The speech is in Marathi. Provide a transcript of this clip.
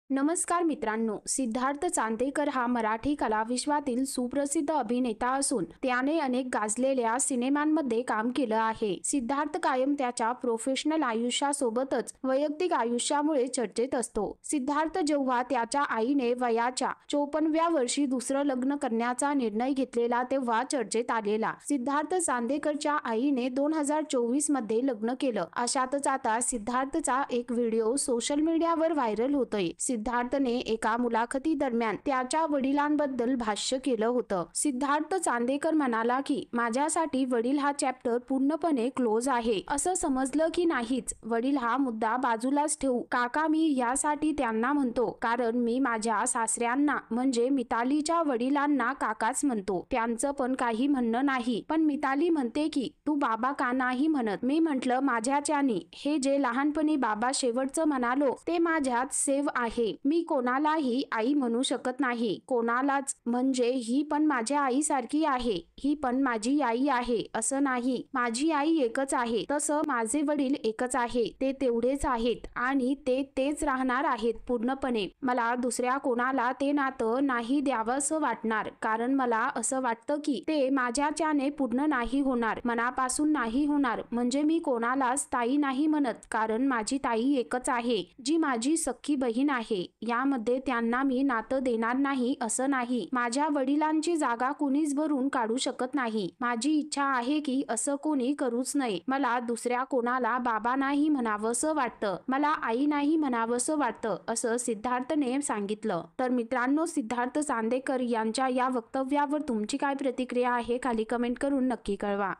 नमस्कार मित्रांनो, सिद्धार्थ चांदेकर हा मराठी कलाविश्वातील सुप्रसिद्ध अभिनेता असून त्याने अनेक गाजलेल्या सिनेमांमध्ये काम केलं आहे। सिद्धार्थ कायम त्याच्या प्रोफेशनल आयुष्यासोबतच वैयक्तिक आयुष्यामुळे चर्चेत असतो। सिद्धार्थ जेव्हा त्याच्या आईने वयाच्या 54व्या वर्षी दुसरं लग्न करण्याचा निर्णय घेतलेला तेव्हा चर्चेत आलेला। सिद्धार्थ चांदेकरच्या आईने 2024 मध्ये लग्न केलं। अशातच आता सिद्धार्थचा एक व्हिडिओ सोशल मीडियावर व्हायरल होतोय। सिद्धार्थने एका मुलाखती दरम्यान त्याच्या वडिलांबद्दल भाष्य केलं होतं। सिद्धार्थ चांदेकर म्हणाला की माझ्यासाठी वडील हा चॅप्टर पूर्णपणे क्लोज आहे असं समजलं की नाहीच। वडील हा मुद्दा बाजूलाच ठेवू काका, मी यासाठी त्यांना म्हणतो कारण मी माझ्या सासऱ्यांना म्हणजे मितालीच्या वडिलांना काकाच म्हणतो। त्यांचं पण काही म्हणणं नाही, पण मिताली म्हणते की तू बाबा का नाही म्हणत। मी म्हटलं माझ्याच्यानी हे जे लहानपणी बाबा शेवटचं म्हणालो ते माझ्यात सेव्ह आहे। मी कोणालाही आई म्हणू शकत नाही, कोणालाच, म्हणजे ही पण माझ्या आईसारखी आहे, ही पण माझी आई आहे असं नाही। माझी आई एकच आहे, तसं माझे वडील एकच आहे, ते तेवढेच आहेत आणि ते तेच राहणार आहेत पूर्णपणे। मला दुसऱ्या कोणाला ते नातं नाही द्यावंसं वाटणार, कारण मला असं वाटतं की ते माझ्याच्याने पूर्ण नाही होणार, मनापासून नाही होणार। म्हणजे मी कोणालाच ताई नाही म्हणत, कारण माझी ताई एकच आहे, जी माझी सख्खी बहीण आहे। यामध्ये त्यांना मी नातं देणार नाही असं नाही। माझ्या वडिलांची जागा कुणीच भरून काढू शकत नाही। माझी इच्छा आहे की असं कोणी करूच नये। मला दुसऱ्या कोणाला बाबा नाही म्हणावंसं वाटतं, मला आई नाही म्हणावंसं वाटतं असं सिद्धार्थने सांगितलं। तर मित्रांनो, सिद्धार्थ चांदेकर यांच्या या वक्तव्यावर तुमची काय प्रतिक्रिया आहे खाली कमेंट करून नक्की कळवा।